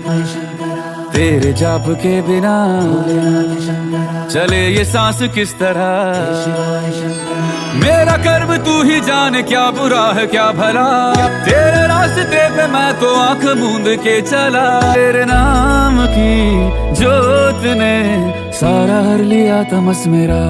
तेरे जाप के बिना चले ये सांस किस तरह। मेरा कर्म तू ही जाने, क्या बुरा है क्या भला। तेरे रास्ते पे मैं तो आंख मूंद के चला। तेरे नाम की जोत ने सारा हर लिया तमस मेरा।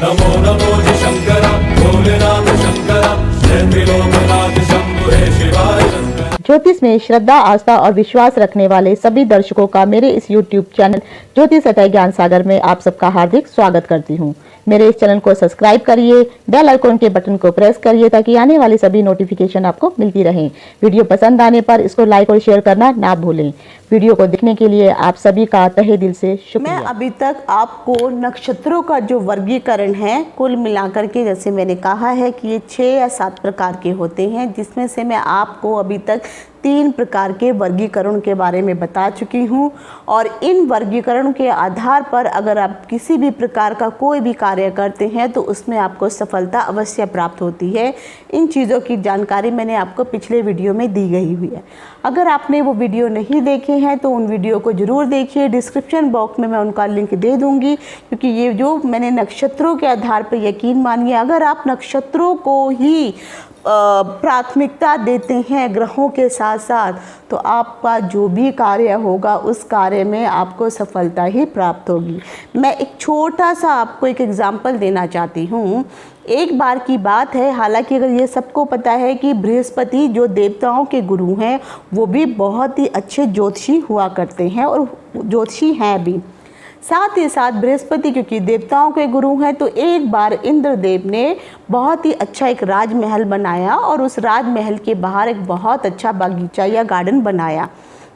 नमो नमो जी शंकरा, भोलेनाथ शंकरा, जय त्रिलोकनाथ शंभु हे शिवाय शंकरा। ज्योतिष में श्रद्धा, आस्था और विश्वास रखने वाले सभी दर्शकों का मेरे इस YouTube चैनल ज्योतिष सतह ज्ञान सागर में आप सबका हार्दिक स्वागत करती हूँ। मेरे इस चैनल को सब्सक्राइब करिए, बेल आइकॉन के बटन को प्रेस करिए ताकि आने वाली सभी नोटिफिकेशन आपको मिलती रहें। वीडियो पसंद आने पर इसको लाइक और शेयर करना ना भूलें। वीडियो को देखने के लिए आप सभी का तहे दिल से शुक्रिया। मैं अभी तक आपको नक्षत्रों का जो वर्गीकरण है कुल मिलाकर के, जैसे मैंने कहा है कि ये 6 या 7 प्रकार के होते हैं, जिसमें से मैं आपको अभी तक 3 प्रकार के वर्गीकरण के बारे में बता चुकी हूँ। और इन वर्गीकरण के आधार पर अगर आप किसी भी प्रकार का कोई भी कार्य करते हैं तो उसमें आपको सफलता अवश्य प्राप्त होती है। इन चीज़ों की जानकारी मैंने आपको पिछले वीडियो में दी गई हुई है। अगर आपने वो वीडियो नहीं देखे हैं तो उन वीडियो को ज़रूर देखिए। डिस्क्रिप्शन बॉक्स में मैं उनका लिंक दे दूँगी, क्योंकि ये जो मैंने नक्षत्रों के आधार पर, यकीन मानिए अगर आप नक्षत्रों को ही प्राथमिकता देते हैं ग्रहों के साथ साथ, तो आपका जो भी कार्य होगा उस कार्य में आपको सफलता ही प्राप्त होगी। मैं एक छोटा सा आपको एक एग्जांपल देना चाहती हूँ। एक बार की बात है, हालांकि अगर ये सबको पता है कि बृहस्पति जो देवताओं के गुरु हैं वो भी बहुत ही अच्छे ज्योतिषी हुआ करते हैं और ज्योतिषी हैं भी। साथ ही साथ बृहस्पति क्योंकि देवताओं के गुरु हैं, तो एक बार इंद्रदेव ने बहुत ही अच्छा एक राजमहल बनाया और उस राजमहल के बाहर एक बहुत अच्छा बागीचा या गार्डन बनाया।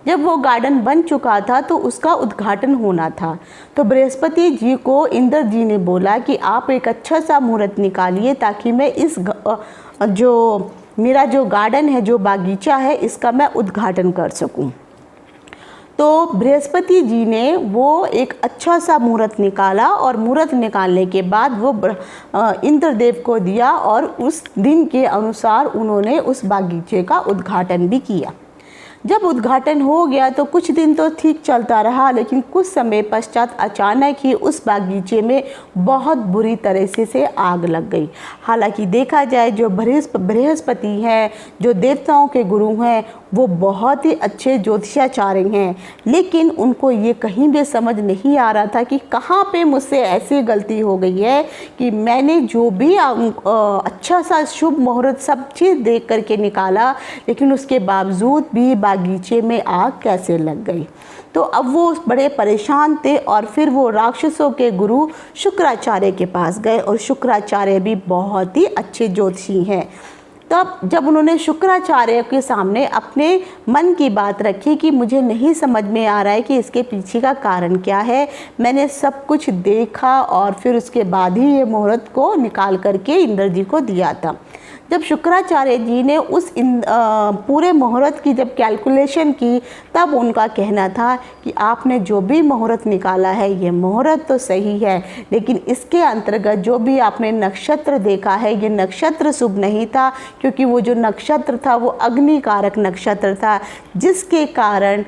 जब वो गार्डन बन चुका था तो उसका उद्घाटन होना था, तो बृहस्पति जी को इंद्र जी ने बोला कि आप एक अच्छा सा मुहूर्त निकालिए ताकि मैं इस जो मेरा जो गार्डन है, जो बागीचा है, इसका मैं उद्घाटन कर सकूं। तो बृहस्पति जी ने वो एक अच्छा सा मुहूर्त निकाला और मुहूर्त निकालने के बाद वो इंद्रदेव को दिया और उस दिन के अनुसार उन्होंने उस बागीचे का उद्घाटन भी किया। जब उद्घाटन हो गया तो कुछ दिन तो ठीक चलता रहा, लेकिन कुछ समय पश्चात अचानक ही उस बागीचे में बहुत बुरी तरह से आग लग गई। हालांकि देखा जाए जो बृहस्पति हैं, जो देवताओं के गुरु हैं, वो बहुत ही अच्छे ज्योतिषाचार्य हैं, लेकिन उनको ये कहीं भी समझ नहीं आ रहा था कि कहाँ पे मुझसे ऐसी गलती हो गई है कि मैंने जो भी अच्छा सा शुभ मुहूर्त सब चीज़ देख करके निकाला, लेकिन उसके बावजूद भी बागीचे में आग कैसे लग गई। तो अब वो बड़े परेशान थे और फिर वो राक्षसों के गुरु शुक्राचार्य के पास गए, और शुक्राचार्य भी बहुत ही अच्छे ज्योतिषी हैं। तब जब उन्होंने शुक्राचार्य के सामने अपने मन की बात रखी कि मुझे नहीं समझ में आ रहा है कि इसके पीछे का कारण क्या है, मैंने सब कुछ देखा और फिर उसके बाद ही ये मुहूर्त को निकाल करके इंद्र जी को दिया था। जब शुक्राचार्य जी ने उस पूरे मुहूर्त की जब कैलकुलेशन की, तब उनका कहना था कि आपने जो भी मुहूर्त निकाला है ये मुहूर्त तो सही है, लेकिन इसके अंतर्गत जो भी आपने नक्षत्र देखा है ये नक्षत्र शुभ नहीं था, क्योंकि वो जो नक्षत्र था वो अग्निकारक नक्षत्र था, जिसके कारण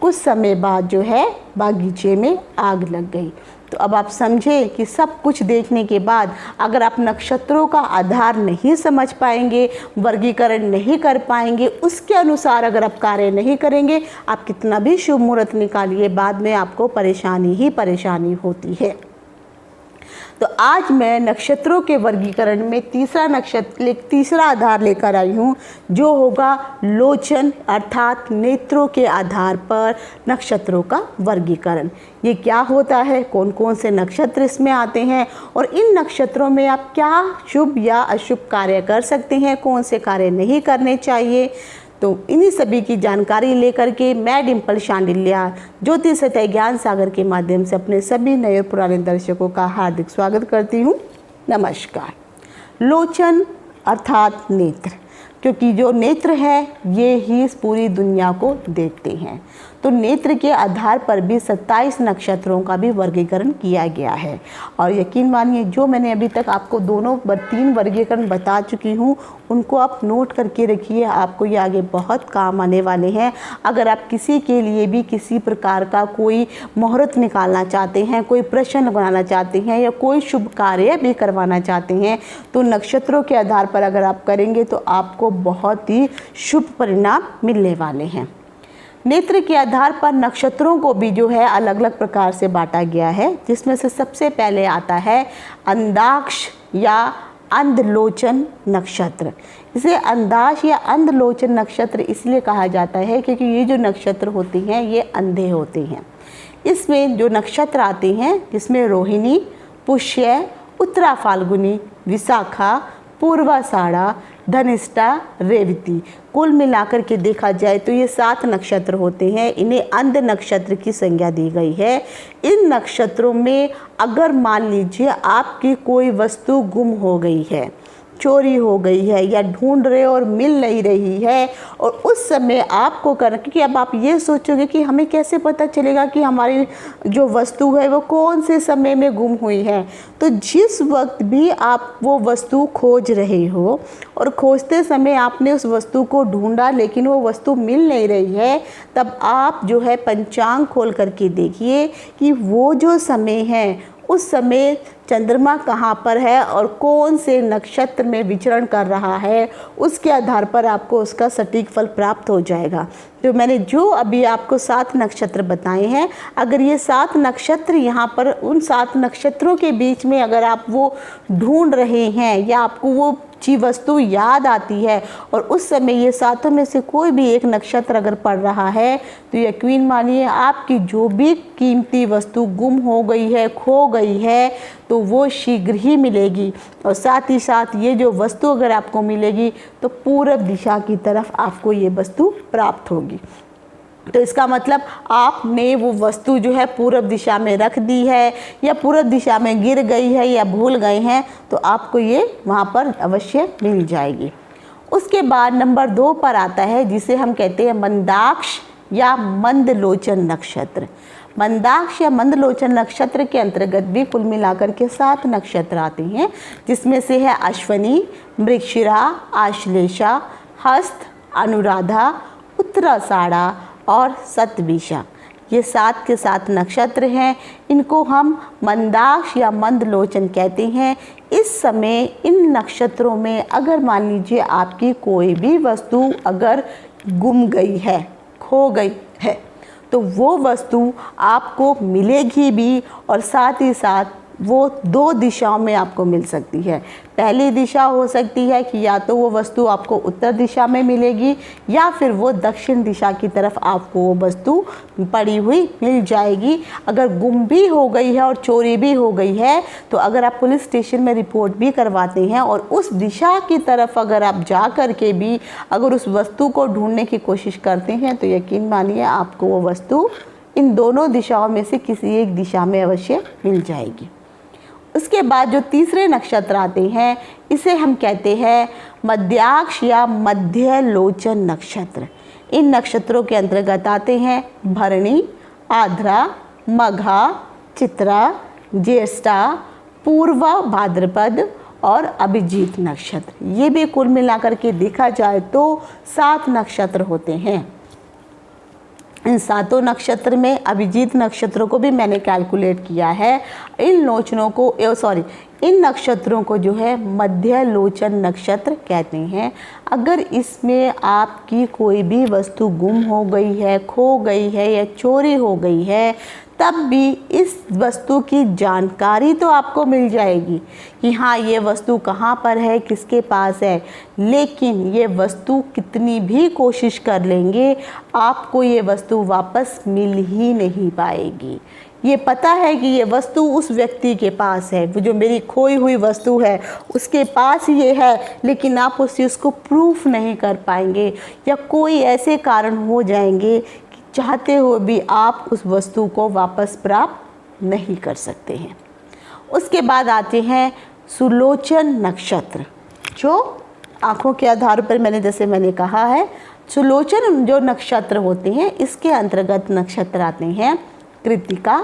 कुछ समय बाद जो है बागीचे में आग लग गई। तो अब आप समझे कि सब कुछ देखने के बाद अगर आप नक्षत्रों का आधार नहीं समझ पाएंगे, वर्गीकरण नहीं कर पाएंगे, उसके अनुसार अगर आप कार्य नहीं करेंगे, आप कितना भी शुभ मुहूर्त निकालिए, बाद में आपको परेशानी ही परेशानी होती है। तो आज मैं नक्षत्रों के वर्गीकरण में तीसरा आधार लेकर आई हूँ, जो होगा लोचन, अर्थात नेत्रों के आधार पर नक्षत्रों का वर्गीकरण। ये क्या होता है, कौन कौन से नक्षत्र इसमें आते हैं और इन नक्षत्रों में आप क्या शुभ या अशुभ कार्य कर सकते हैं, कौन से कार्य नहीं करने चाहिए। तो इन्हीं सभी की जानकारी लेकर के मैं डिम्पल शांडिल्या ज्योतिष सतह ज्ञान सागर के माध्यम से अपने सभी नए और पुराने दर्शकों का हार्दिक स्वागत करती हूँ। नमस्कार। लोचन अर्थात नेत्र। क्योंकि जो नेत्र है ये ही इस पूरी दुनिया को देखते हैं। तो नेत्र के आधार पर भी 27 नक्षत्रों का भी वर्गीकरण किया गया है। और यकीन मानिए जो मैंने अभी तक आपको 3 वर्गीकरण बता चुकी हूँ उनको आप नोट करके रखिए, आपको ये आगे बहुत काम आने वाले हैं। अगर आप किसी के लिए भी किसी प्रकार का कोई मुहूर्त निकालना चाहते हैं, कोई प्रश्न बनाना चाहते हैं या कोई शुभ कार्य भी करवाना चाहते हैं तो नक्षत्रों के आधार पर अगर आप करेंगे तो आपको बहुत ही शुभ परिणाम मिलने वाले हैं। नेत्र के आधार पर नक्षत्रों को भी जो है अलग अलग प्रकार से बांटा गया है, जिसमें से सबसे पहले आता है अंधाक्ष या अंधलोचन नक्षत्र। इसे अंधाक्ष या अंधलोचन नक्षत्र इसलिए कहा जाता है क्योंकि ये जो नक्षत्र होते हैं ये अंधे होते हैं। इसमें जो नक्षत्र आते हैं जिसमें रोहिणी, पुष्य, उत्तरा फाल्गुनी, विशाखा, पूर्वाषाढ़ा, धनिष्ठा, रेवती, कुल मिलाकर के देखा जाए तो ये 7 नक्षत्र होते हैं। इन्हें अंध नक्षत्र की संज्ञा दी गई है। इन नक्षत्रों में अगर मान लीजिए आपकी कोई वस्तु गुम हो गई है, चोरी हो गई है या ढूंढ रहे और मिल नहीं रही है और उस समय आपको करना, क्योंकि अब आप ये सोचोगे कि हमें कैसे पता चलेगा कि हमारी जो वस्तु है वो कौन से समय में गुम हुई है। तो जिस वक्त भी आप वो वस्तु खोज रहे हो और खोजते समय आपने उस वस्तु को ढूंढा लेकिन वो वस्तु मिल नहीं रही है, तब आप जो है पंचांग खोल करके देखिए कि वो जो समय है उस समय चंद्रमा कहाँ पर है और कौन से नक्षत्र में विचरण कर रहा है, उसके आधार पर आपको उसका सटीक फल प्राप्त हो जाएगा। तो मैंने जो अभी आपको 7 नक्षत्र बताए हैं, अगर ये 7 नक्षत्र यहाँ पर उन 7 नक्षत्रों के बीच में अगर आप वो ढूंढ रहे हैं या आपको वो चीज वस्तु याद आती है और उस समय ये 7 में से कोई भी एक नक्षत्र अगर पड़ रहा है तो यकीन मानिए आपकी जो भी कीमती वस्तु गुम हो गई है, खो गई है, तो वो शीघ्र ही मिलेगी। और साथ ही साथ ये जो वस्तु अगर आपको मिलेगी तो पूरब दिशा की तरफ आपको ये वस्तु प्राप्त होगी। तो इसका मतलब आपने वो वस्तु जो है पूरब दिशा में रख दी है या पूरब दिशा में गिर गई है या भूल गए हैं तो आपको ये वहाँ पर अवश्य मिल जाएगी। उसके बाद नंबर 2 पर आता है जिसे हम कहते हैं मंदाक्ष या मंदलोचन नक्षत्र। मंदाक्ष या मंदलोचन नक्षत्र के अंतर्गत भी कुल मिलाकर के 7 नक्षत्र आते हैं, जिसमें से है अश्वनी, मृगशिरा, आश्लेषा, हस्त, अनुराधा, उत्तराषाढ़ा और सतभिषा। ये 7 के 7 नक्षत्र हैं। इनको हम मंदाक्ष या मंदलोचन कहते हैं। इस समय इन नक्षत्रों में अगर मान लीजिए आपकी कोई भी वस्तु अगर गुम गई है, खो गई है, तो वो वस्तु आपको मिलेगी भी और साथ ही साथ वो 2 दिशाओं में आपको मिल सकती है। पहली दिशा हो सकती है कि या तो वो वस्तु आपको उत्तर दिशा में मिलेगी या फिर वो दक्षिण दिशा की तरफ आपको वो वस्तु पड़ी हुई मिल जाएगी। अगर गुम भी हो गई है और चोरी भी हो गई है तो अगर आप पुलिस स्टेशन में रिपोर्ट भी करवाते हैं और उस दिशा की तरफ अगर आप जा कर के भी अगर उस वस्तु को ढूंढने की कोशिश करते हैं तो यकीन मानिए आपको वो वस्तु इन दोनों दिशाओं में से किसी एक दिशा में अवश्य मिल जाएगी। उसके बाद जो तीसरे नक्षत्र आते हैं इसे हम कहते हैं मध्याक्ष या मध्यलोचन नक्षत्र। इन नक्षत्रों के अंतर्गत आते हैं भरणी, आद्रा, मघा, चित्रा, ज्येष्ठा, पूर्व भाद्रपद और अभिजीत नक्षत्र। ये भी कुल मिलाकर के देखा जाए तो 7 नक्षत्र होते हैं। इन 7 नक्षत्र में अभिजीत नक्षत्रों को भी मैंने कैलकुलेट किया है। इन नक्षत्रों को जो है मध्यलोचन नक्षत्र कहते हैं। अगर इसमें आपकी कोई भी वस्तु गुम हो गई है, खो गई है या चोरी हो गई है तब भी इस वस्तु की जानकारी तो आपको मिल जाएगी कि हाँ ये वस्तु कहाँ पर है, किसके पास है, लेकिन ये वस्तु कितनी भी कोशिश कर लेंगे आपको ये वस्तु वापस मिल ही नहीं पाएगी। ये पता है कि ये वस्तु उस व्यक्ति के पास है, वो जो मेरी खोई हुई वस्तु है उसके पास ये है, लेकिन आप उस चीज़ को प्रूफ नहीं कर पाएंगे या कोई ऐसे कारण हो जाएंगे कि चाहते हुए भी आप उस वस्तु को वापस प्राप्त नहीं कर सकते हैं। उसके बाद आते हैं सुलोचन नक्षत्र, जो आँखों के आधार पर जैसे मैंने कहा है, सुलोचन जो नक्षत्र होते हैं इसके अंतर्गत नक्षत्र आते हैं कृत्तिका,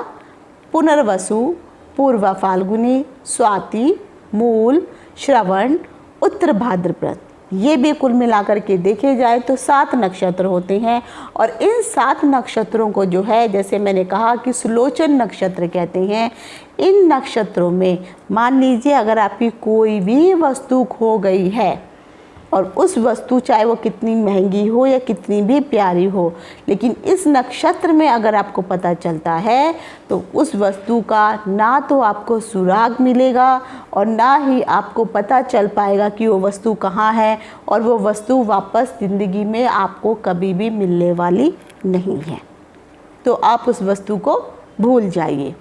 पुनर्वसु, पूर्वा फाल्गुनी, स्वाति, मूल, श्रवण, उत्तर भाद्रपद। ये भी कुल मिलाकर के देखे जाए तो 7 नक्षत्र होते हैं। और इन 7 नक्षत्रों को जो है, जैसे मैंने कहा कि सुलोचन नक्षत्र कहते हैं। इन नक्षत्रों में मान लीजिए अगर आपकी कोई भी वस्तु खो गई है और उस वस्तु चाहे वो कितनी महंगी हो या कितनी भी प्यारी हो, लेकिन इस नक्षत्र में अगर आपको पता चलता है तो उस वस्तु का ना तो आपको सुराग मिलेगा और ना ही आपको पता चल पाएगा कि वो वस्तु कहाँ है, और वो वस्तु वापस ज़िंदगी में आपको कभी भी मिलने वाली नहीं है। तो आप उस वस्तु को भूल जाइए।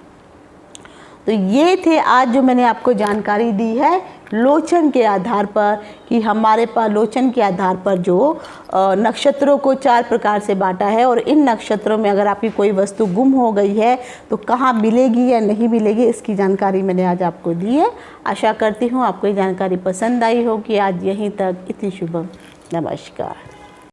तो ये थे आज जो मैंने आपको जानकारी दी है लोचन के आधार पर, कि हमारे पास लोचन के आधार पर जो नक्षत्रों को 4 प्रकार से बांटा है, और इन नक्षत्रों में अगर आपकी कोई वस्तु गुम हो गई है तो कहाँ मिलेगी या नहीं मिलेगी, इसकी जानकारी मैंने आज आपको दी है। आशा करती हूँ आपको ये जानकारी पसंद आई होगी। आज यहीं तक, इति शुभम, नमस्कार।